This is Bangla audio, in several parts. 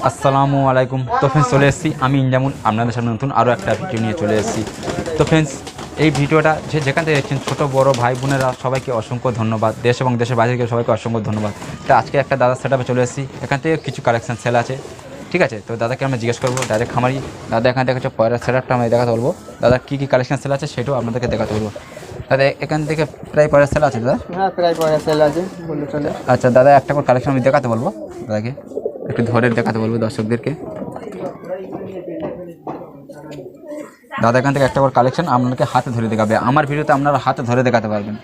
আসসালামু আলাইকুম। তো ফ্রেন্ডস চলে এসেছি আমি ইনজামুল আপনাদের সামনে নতুন আরও একটা ভিডিও নিয়ে চলে এসেছি। তো ফ্রেন্ডস এই ভিডিওটা যেখান থেকে দেখছেন ছোটো বড় ভাই বোনেরা সবাইকে অসংখ্য ধন্যবাদ, দেশ এবং দেশের বাইরে থেকে সবাইকে অসংখ্য ধন্যবাদ। তো আজকে একটা দাদার সেটআপে চলে এসেছি, এখান থেকে কিছু কালেকশন সেল আছে, ঠিক আছে। তো দাদাকে আমরা জিজ্ঞেস করবো ডাইরেক্ট খামারি দাদা এখান থেকে হচ্ছে পয়লার সেটআপটা আমি দেখাতে বলবো, দাদা কী কী কালেকশন সেল আছে সেটাও আপনাদেরকে দেখাতে বলবো। দাদা এখান থেকে প্রায় পয়লার সেল আছে দাদা? হ্যাঁ, প্রায় পয়লার সেল আছে বললে চলে। আচ্ছা দাদা একটা করে কালেকশন আমি দেখাতে বলবো, দাদাকে একটু ধরে দেখাতে বলবো দর্শকদেরকে। দাদা এখান থেকে একটা করে কালেকশন আপনাকে হাতে ধরে দেখাবে, আমার ভিডিওতে আপনারা হাতে ধরে দেখাতে পারবেন।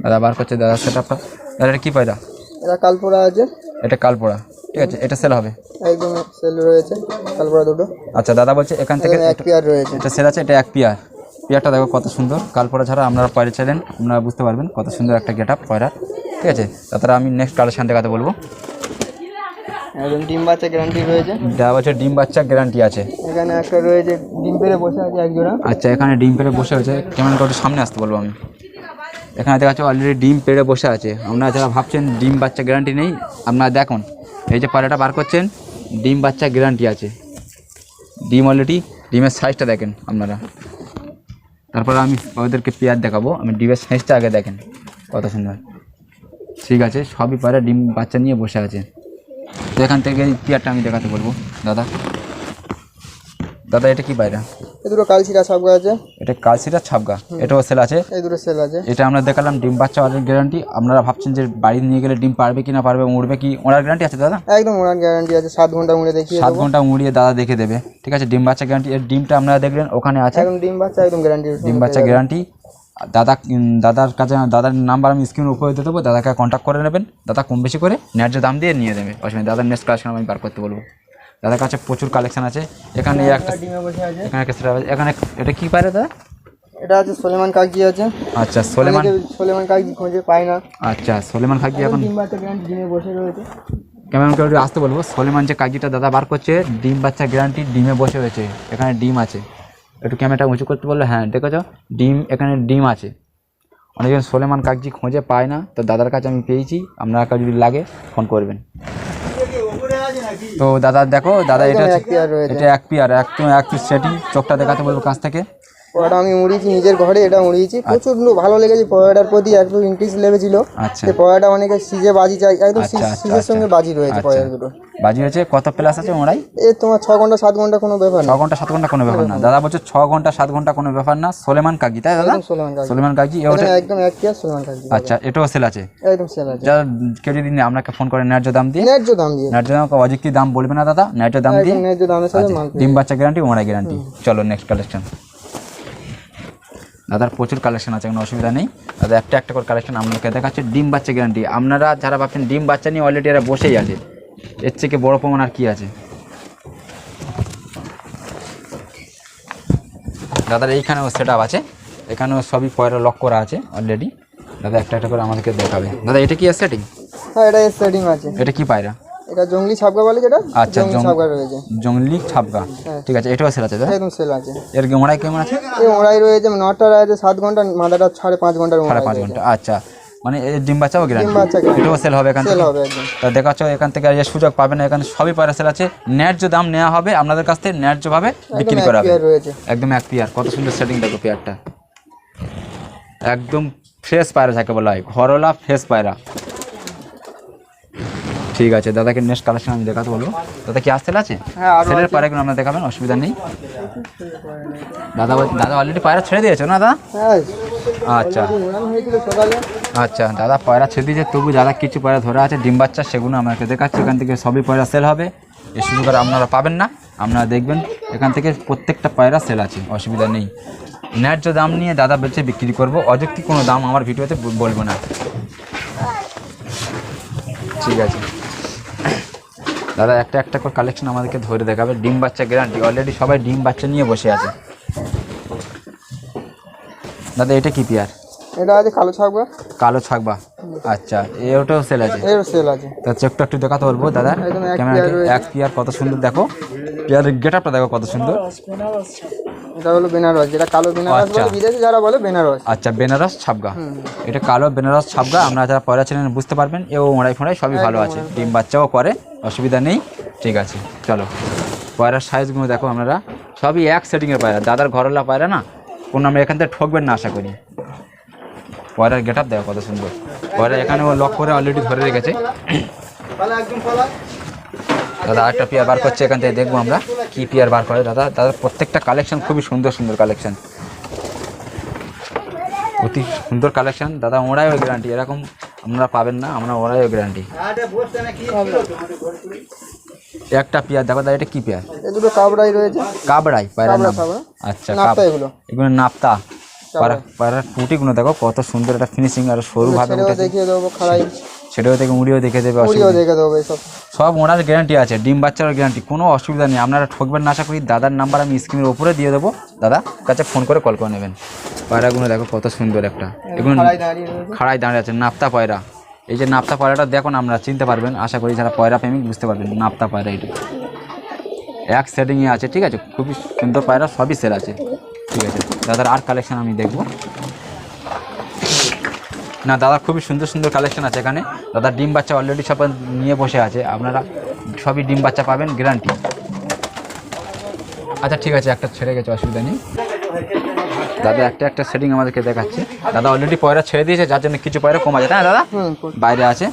দাদা বার করছে দাদা সেটআপটা। দাদা এটা কী পায়রা? এটা কালপোড়া আছে। এটা কালপোড়া, ঠিক আছে। এটা সেল হবে? একদম সেল রয়েছে কালপোড়া দুটো। আচ্ছা দাদা বলছে এখান থেকে এক পেয়ার রয়েছে। এটা সেল আছে, এটা এক পেয়ার। পেয়ারটা দেখো কত সুন্দর, কালপোড়া ছাড়া আপনারা পয়রা চাইলেন আপনারা বুঝতে পারবেন কত সুন্দর একটা গেট আপ পয়রা, ঠিক আছে। তাছাড়া আমি নেক্সট কালেকশন দেখাতে বলবো। একদম ডিম বাচ্চা গ্যারান্টি রয়েছে। দেওয়া বছর ডিম বাচ্চা গ্যারান্টি আছে। এখানে একটা রয়েছে ডিম পেড়ে বসে আছে এক জোড়া। আচ্ছা এখানে ডিম পেড়ে বসে আছে, কেমন করে সামনে আসতে বলবো আমি। এখানে দেখা যাচ্ছে অলরেডি ডিম পেড়ে বসে আছে। আপনারা যারা ভাবছেন ডিম বাচ্চা গ্যারান্টি নেই, আপনারা দেখুন এই যে পায়রাটা বার করছেন, ডিম বাচ্চা গ্যারান্টি আছে। ডিম অলরেডি, ডিমের সাইজটা দেখেন আপনারা। তারপর আমি ওদেরকে পেয়ার দেখাবো, আমি ডিমের সাইজটা আগে দেখেন কত সুন্দর, ঠিক আছে। সবই পায়রা ডিম বাচ্চা নিয়ে বসে আছে। তো এখান থেকে এই পেয়ারটা আমি দেখাতে বলবো দাদা। দাদা এটা কি পায়রা? এই দুটো কালচিরা ছাপগা আছে। এটা কালসিটা ছাপগা, এটাও সেল আছে। এই দুটো সেল আছে। এটা আমরা দেখালাম ডিম বাচ্চা ওয়ারের গ্যারান্টি। আপনারা ভাবছেন যে বাড়ি নিয়ে গেলে ডিম পারবে কি না পারবে, উড়বে কি, ওনার গ্যারান্টি আছে দাদা? একদম ওনার গ্যারান্টি আছে, 7 ঘন্টা উড়ে দেখিয়ে 7 ঘন্টা উড়িয়ে দাদা দেখে দেবে, ঠিক আছে। ডিম বাচ্চা গ্যারান্টি, এর ডিমটা আপনারা দেখলেন ওখানে আছে একদম ডিম বাচ্চা, একদম গ্যারান্টি। ডিম বাচ্চা গ্যারান্টি। দাদার কাছে দাদার নাম্বার আমি স্ক্রিনের উপরে দিয়ে দেবো, দাদাকে কন্ট্যাক্ট করে নেবেন। দাদা কম বেশি করে ন্যায্য দাম দিয়ে নিয়ে দেবে, অসুবিধা। দাদার নেক্সট কালেকশন আমি বার করতে বলবো। দাদার কাছে প্রচুর কালেকশন আছে। এখানে একটা ডিমে বসে আছে। এখানে একটা সেটা আছে। এখানে এটা কি পায়রা দাদা? এটা আছে সোলেমান কাগজি আছে। আচ্ছা সোলেমান কাগজি খুঁজে পায় না। আচ্ছা সোলেমান কাগজি এখন ডিম বাচ্চা গ্যারান্টি ডিমে বসে রয়েছে। কেমন করে আসতে বলবো। সোলেমান যে কাগজিটা দাদা বার করছে ডিম বাচ্চা গ্যারান্টি, ডিমে বসে রয়েছে। এখানে ডিম আছে, একটু ক্যামেরাটা উঁচু করতে বললো। হ্যাঁ দেখেছো ডিম, এখানে ডিম আছে। অনেকজন সোলেমান কাগজি খুঁজে পায় না, তো দাদার কাছে আমি পেয়েছি। আপনার কাছে যদি লাগে ফোন করবেন। তো দাদা দেখো দাদা এটা এক পেয়ার, এক পিস সেটিং। চোখটা দেখাতে বলবো কাছ থেকে। পড়াটা আমি উড়িয়েছি নিজের ঘরে, এটা উড়িয়েছি। প্রচুর ভালো লেগেছে পড়াটার প্রতি, একটু ইন্টারেস্ট লেগেছিল। আচ্ছা পড়াটা অনেকে সিজে বাজি চাই, একদম সিজের সঙ্গে বাজি রয়েছে পড়া দুটো। বাজি হয়েছে কত প্লাস আছে ওরাই? এই তোমার 6 ঘন্টা 7 ঘন্টা কোনো ব্যাপার না। 6 ঘন্টা 7 ঘন্টা কোনো ব্যাপার না। দাদা বলছে 6 ঘন্টা 7 ঘন্টা কোনো ব্যাপার না। সোলেমান কাগজি তাই দাদা? সোলেমান কাগজি একদম এক পেয়ার সোলেমান কাগজি। আচ্ছা এটাও সেল আছে? একদম সেল আছে। যা কেউ যদি আপনাকে ফোন করে ন্যায্য দাম দিয়ে, ন্যায্য দাম দিয়ে, ন্যায্য দাম, অযৌক্তিক দাম বলবে না দাদা, ন্যায্য দাম দিয়ে। ন্যায্য দামের সাথে মাল। ডিম বাচ্চা গ্যারান্টি, ওনার গ্যারান্টি। চলো নেক্সট কালেকশন। দাদার প্রচুর কালেকশন আছে, কোনো অসুবিধা নেই। দাদা একটা একটা করে কালেকশন আপনাকে দেখাচ্ছে, ডিম বাচ্চা গ্যারান্টি। আপনারা যারা ভাবছেন ডিম বাচ্চা নিয়ে অলরেডি এরা বসেই আছে, এর থেকে বড় প্রমাণ আর কি আছে। দাদার এইখানেও সেট আপ আছে, এখানেও সবই পয়রা লক করা আছে অলরেডি। দাদা একটা একটা করে আমাদেরকে দেখাবে। দাদা এটা কি সেটিং? হ্যাঁ এটা সেটিং আছে। এটা কি পায়রা? এটা জংলি ছাপগা বলে যেটা। আচ্ছা ছাপগা রয়েছে, জংলি ছাপগা, ঠিক আছে। এটাও সেল আছে দাদা? একদম সেল আছে। এর ওড়াই কেমন আছে? এই ওড়াই রয়েছে নটার আছে 7 ঘন্টা, মাদাটা 5.5 ঘন্টার ওড়াই। 5.5 ঘন্টা, আচ্ছা। মানে এই ডিম বাচ্চাও গ্যারান্টি, এটাও সেল হবে এখান থেকে? তা দেখাচ্ছ এখান থেকে এই সুযোগ পাবে না, এখানে সবই পায়রা সেল আছে। ন্যায্য দাম নেওয়া হবে আপনাদের কাছ থেকে, ন্যায্যভাবে বিক্রি করা হবে। একদম এক পেয়ার, কত সুন্দর সেটিং দেখো পেয়ারটা। একদম ফ্রেশ পায়রা যাকে বলা হয়, ঘরোলা ফ্রেশ পায়রা, ঠিক আছে। দাদাকে নেক্সট কালেকশন আমি দেখাতে বলবো। দাদা কি সেল আছে? সেলের পায়রাগুলো আপনারা দেখাবেন, অসুবিধা নেই। দাদা অলরেডি পায়রা ছেড়ে দিয়েছো না দাদা? আচ্ছা আচ্ছা দাদা পায়রা ছেড়ে দিয়েছে, তবু দাদা কিছু পায়রা ধরে আছে ডিম বাচ্চা, সেগুলো আমাকে দেখাচ্ছে। এখান থেকে সবই পায়রা সেল হবে, এই সুযোগ আর আপনারা পাবেন না। আপনারা দেখবেন এখান থেকে প্রত্যেকটা পায়রা সেল আছে, অসুবিধা নেই। ন্যায্য দাম নিয়ে দাদা বেচে বিক্রি করবো, অযৌক্তিক কোনো দাম আমার ভিডিওতে বলবো না, ঠিক আছে। দাদা একটা একটা করে কালেকশন আমাদেরকে ধরে দেখাবে, ডিম বাচ্চা গ্যারান্টি। অলরেডি সবাই ডিম বাচ্চা নিয়ে বসে আছে। দাদা এটা কি পেয়ার? এটা আছে কালো ছাগবা। কালো ছাগবা, আচ্ছা। ওটাও সেল আছে? এর সেল আছে। তা চোখটা একটু দেখাতে বলবো দাদা, ক্যামেরা। এক পেয়ার কত সুন্দর দেখো, পেয়ারের গেট আপটা দেখো কত সুন্দর। এটা হলো বেনারস, যেটা কালো বেনারস আচ্ছা। বলে বিদেশে যারা বলে বেনারস। আচ্ছা, বেনারস ছাবগা, এটা কালো বেনারস ছাবগা। আপনারা যারা পয়রা ছিলেন বুঝতে পারবেন। এও ওড়াই ফোড়াই সবই ভালো আছে, ডিম বাচ্চাও করে, অসুবিধা নেই। ঠিক আছে, চলো পয়রার সাইজগুলো দেখো আপনারা, সবই এক সেটিংয়ের পায়রা, দাদার ঘরওয়ালা পায়রা না, কোনো আমরা এখান থেকে ঠকবেন না আশা করি। পয়রার গেট আপ দেখো কত সুন্দর, পয়রা এখানে ও লক করে অলরেডি ধরে রেখেছে। দাদা একটা পেয়ার বার করছে, এখান থেকে দেখবো আমরা কি পেয়ার বার করে। দাদা দাদার প্রত্যেকটা কালেকশন খুবই সুন্দর সুন্দর কালেকশন, অতি সুন্দর কালেকশন। দাদা ওরাইও গ্যারান্টি, এরকম আপনারা পাবেন না, আমরা ওরাইও গ্যারান্টি। একটা পেয়ার দেখো দাদা, এটা কি পেয়ার? এই দুটো কাবড়াই রয়েছে, কাবড়াই পায়রার নাম। আচ্ছা, নাপ্তা এগুলো এগুলো নাপ্তা। পায়রার টুটিগুলো দেখো কত সুন্দর, একটা ফিনিশিং আর সরুভাবে উঠেছে। দেখিয়ে দেবো খাড়াই, সেটাও থেকে উড়িয়েও দেখে দেবে, পুরিও দেখে দেবো। সব সব ওনার গ্যারান্টি আছে, ডিম বাচ্চার গ্যারান্টি, কোনো অসুবিধা নেই। আপনারা ঠকবেন না আশা করি। দাদার নাম্বার আমি স্ক্রিনের উপরে দিয়ে দেবো, দাদা কাছে ফোন করে কল করে নেবেন। পায়রাগুলো দেখো কত সুন্দর একটা, এগুলো খাড়াই দাঁড়িয়ে আছে, নাপ্তা পায়রা। এই যে নাপ্তা পায়রাটা দেখুন, আমরা চিনতে পারবেন আশা করি, যারা পয়রা প্রেমিক বুঝতে পারবেন নাপ্তা পায়রা। এটা এক সেটিংয়ে আছে, ঠিক আছে, খুবই সুন্দর পায়রা, সবই সেল আছে। ঠিক আছে, দাদার আর কালেকশন আমি দেখবো না। দাদা খুবই সুন্দর সুন্দর কালেকশন আছে এখানে। দাদা ডিম বাচ্চা অলরেডি সব নিয়ে বসে আছে, আপনারা সবই ডিম বাচ্চা পাবেন, গ্যারান্টি। আচ্ছা ঠিক আছে, একটা ছেড়ে গেছে, অসুবিধা নেই। দাদা একটা সেটিং আমাদেরকে দেখাচ্ছে। দাদা অলরেডি পয়রা ছেড়ে দিয়েছে, যার জন্য কিছু পয়রা কম আছে, তাই না দাদা? বাইরে আছে।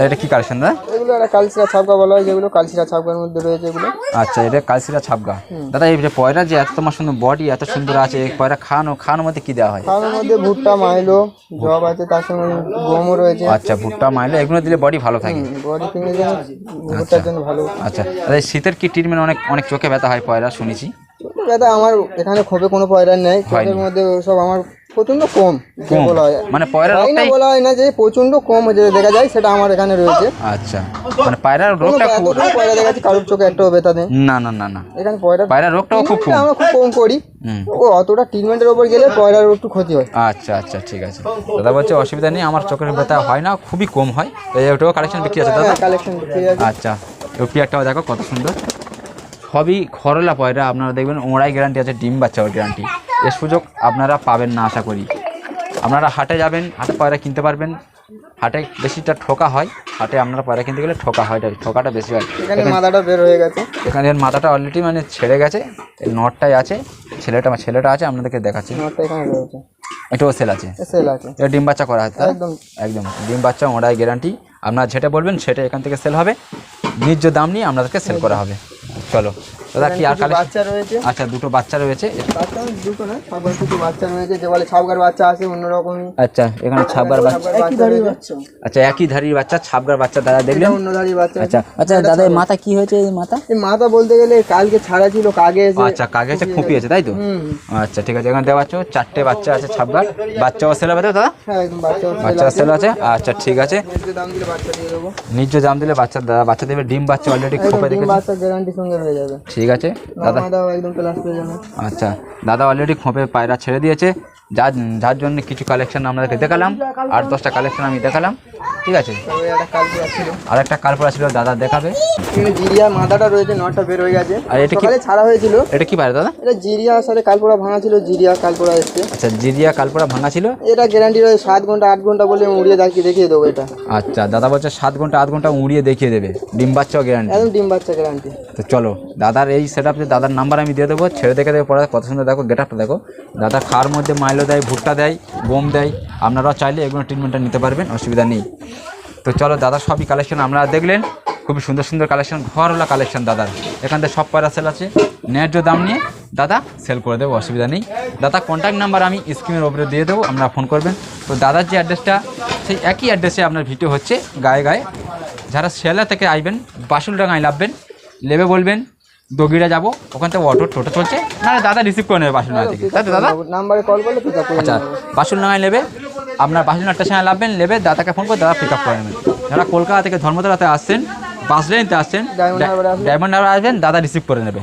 এটা কি কালেকশন দাদা? এগুলো একটা কালসিরা ছাপকা বলা হয়, যেগুলো কালসিরা ছাপকার মধ্যে রয়েছে এগুলো। আচ্ছা, এটা কালসিরা ছাপগা। দাদা এই যে পয়রা যে এত তোমার সুন্দর বডি, এত সুন্দর আছে, এই পয়রা খাওয়ানোর মধ্যে কি দেওয়া হয়? খাওয়ানোর মধ্যে ভুট্টা, মাইলো, জব আছে, তার সঙ্গে গমও রয়েছে। আচ্ছা, ভুট্টা মাইলো এগুলো দিলে বডি ভালো থাকে, বডি ফিনিশিং ভুট্টার জন্য ভালো। আচ্ছা দাদা, শীতের কি ট্রিটমেন্ট? অনেক চোখে ব্যথা হয় পয়রা শুনেছি। দাদা আমার এখানে খোপে কোনো পয়রা নেই, চোখের মধ্যে সব আমার প্রচন্ড কম বলা হয়, মানে পয়রা রোগটাই বলা হয় না যে প্রচন্ড কম যে দেখা যায়, সেটা আমার এখানে রয়েছে। আচ্ছা, মানে পয়রার রোগটা খুব, পয়রা দেখাচ্ছি কারোর চোখে একটাও ব্যথা নেই। না না না না, এখানে পয়রার রোগটাও খুব কম, আমরা খুব কম করি। ও অতটা ট্রিটমেন্টের উপর গেলে পয়রার একটু ক্ষতি হয়। আচ্ছা আচ্ছা ঠিক আছে। দাদা বলছে অসুবিধা নেই, আমার চোখের ব্যথা হয় না, খুবই কম হয়। এইটাও কালেকশন বিক্রি আছে দাদা? কালেকশন বিক্রি আছে। আচ্ছা, এই পেয়ারটাও দেখো কত সুন্দর, সবই খরলা পয়রা। আপনারা দেখবেন ওড়াই গ্যারান্টি আছে, ডিম বাচ্চাও গ্যারান্টি। এর সুযোগ আপনারা পাবেন না আশা করি। আপনারা হাটে যাবেন, হাটে পয়রা কিনতে পারবেন। হাটে বেশিটা ঠোকা হয়, হাটে আপনারা পয়রা কিনতে গেলে ঠোকা হয়, ঠোকাটা বেশি হয়। এখানে মাথাটা বের হয়ে গেছে, এখানে এর মাথাটা অলরেডি মানে ছেড়ে গেছে, এর নটটাই আছে, ছেলেটা আছে, আপনাদেরকে দেখাচ্ছি। নটটা এখানে রয়েছে, এটাও সেল আছে, সেল আছে। এটা ডিম বাচ্চা করা হয়, একদম একদম ডিম বাচ্চা ওড়াই গ্যারান্টি। আপনারা যেটা বলবেন সেটা এখান থেকে সেল হবে, ন্যায্য দাম নিয়ে আপনাদেরকে সেল করা হবে। চলো দাদা, কি আর বাচ্চা রয়েছে? আচ্ছা, দুটো বাচ্চা রয়েছে। বাচ্চা দুটো না, ছাগল দুটো বাচ্চা রয়েছে, যে বলে ছাগল বাচ্চা আছে অন্যরকমই। আচ্ছা, এখানে ছাবগার বাচ্চা, একই ধাড়ির বাচ্চা। আচ্ছা একই ধাড়ির বাচ্চা, ছাবগার বাচ্চা দাদা দেখলেন, অন্য ধাড়ির বাচ্চা। আচ্ছা আচ্ছা দাদা, এই মাথা কি হয়েছে? এই মাথা, এই মাথা বলতে গেলে কালকে ছাড়া ছিল, কাগে এসে। আচ্ছা কাগে এসে খুঁপিয়েছে, তাই তো? আচ্ছা ঠিক আছে, এখানে দেওয়া আছে 4টে বাচ্চা আছে ছাবগার, বাচ্চাও সেল হবে তো দাদা? হ্যাঁ একদম, বাচ্চা সেল আছে। আচ্ছা ঠিক আছে, দাম দিলে বাচ্চা দিয়ে দেবো, ন্যায্য দাম দিলে বাচ্চা দাদা বাচ্চা দেবে। ডিম বাচ্চা অলরেডি খোপে রেখেছে, বাচ্চা গ্যারান্টি সঙ্গে হয়ে যাবে। ঠিক আছে দাদা, একদম প্লাস পেয়ে যাবে। আচ্ছা দাদা অলরেডি খোপে পায়রা ছেড়ে দিয়েছে, যার জন্য কিছু কালেকশন আপনাদেরকে দেখালাম, 8-10টা কালেকশন আমি দেখালাম, ঠিক আছে। আর একটা কালপোড়া ছিল, দাদা দেখাবে। জিরিয়া মাথাটা রয়েছে, নটটা বের হয়ে গেছে, আর এটা কি ছাড়া হয়েছিল? এটা কি পায়রা দাদা? এটা জিরিয়ার সাথে কালপোড়া ভাঙা ছিল, জিরিয়া কালপোড়া এসছে। আচ্ছা, জিরিয়া কালপোড়া ভাঙা ছিল। এটা গ্যারান্টি রয়েছে 7 ঘন্টা 8 ঘন্টা বলে উড়িয়ে দেখিয়ে দেবো এটা। আচ্ছা, দাদা বলছে 7 ঘন্টা 8 ঘন্টা উড়িয়ে দেখিয়ে দেবে, ডিম বাচ্চাও গ্যারান্টি, একদম ডিম বাচ্চা গ্যারান্টি। তো চলো দাদার এই সেট আপে দাদার নাম্বার আমি দিয়ে দেবো, ছেড়ে দেখে দেবো পড়া কত সুন্দর। দেখো গেট আপটা দেখো, দাদা খাওয়ার মধ্যে মাইলো দেয়, ভুট্টা দেয়, বোম দেয়, আপনারাও চাইলে এগুলো ট্রিটমেন্টটা নিতে পারবেন, অসুবিধা নেই। তো চলো দাদার সবই কালেকশন আপনারা দেখলেন, খুবই সুন্দর সুন্দর কালেকশন, ঘরওয়ালা কালেকশন দাদার। এখান থেকে সব পয়রা সেল আছে, ন্যায্য দাম নিয়ে দাদা সেল করে দেবো, অসুবিধা নেই। দাদা কন্ট্যাক্ট নাম্বার আমি স্ক্রিনের ওপরে দিয়ে দেবো, আপনারা ফোন করবেন। তো দাদার যে অ্যাড্রেসটা, সেই একই অ্যাড্রেসে আপনার ভিডিও হচ্ছে গায়ে গায়ে। যারা শিয়ালদা থেকে আসবেন, বাসুলডাঙ্গায় নামবেন, নেবে বলবেন দগিরা যাবো, ওখান থেকে টোটো চলছে, নাহলে দাদা রিসিভ করে নেবে বাসুলডাঙ্গা থেকে, তাই তো দাদা? নাম্বারে কল করলে পিক আপ করে আচ্ছা, বাসুলডাঙ্গায় নেবে, আপনার বাসুলডাঙ্গা স্টেশনে নামবেন, নেবে দাদাকে ফোন করে দাদা পিক আপ করে নেবেন। যারা কলকাতা থেকে ধর্মতলাতে আসছেন, বাস লাইনতে আসছেন, ডায়মন্ড হারবার আসবেন, দাদা রিসিভ করে নেবে,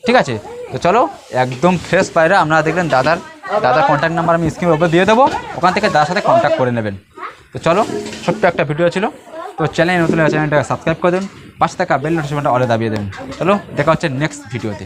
ঠিক আছে। তো চলো, একদম ফ্রেশ পায়রা আপনারা দেখলেন। দাদার কন্ট্যাক্ট নাম্বার আমি স্ক্রিনের উপরে দিয়ে দেবো, ওখান থেকে দাদার সাথে কন্ট্যাক্ট করে নেবেন। তো চলো, ছোট্ট একটা ভিডিও ছিল, তো চ্যানেল নতুন চ্যানেলটাকে সাবস্ক্রাইব করে দেবেন, পাশে থাকা বেল নোটিফিকেশনটা অলে দাবিয়ে দেবেন। চলো, দেখা হচ্ছে নেক্সট ভিডিওতে।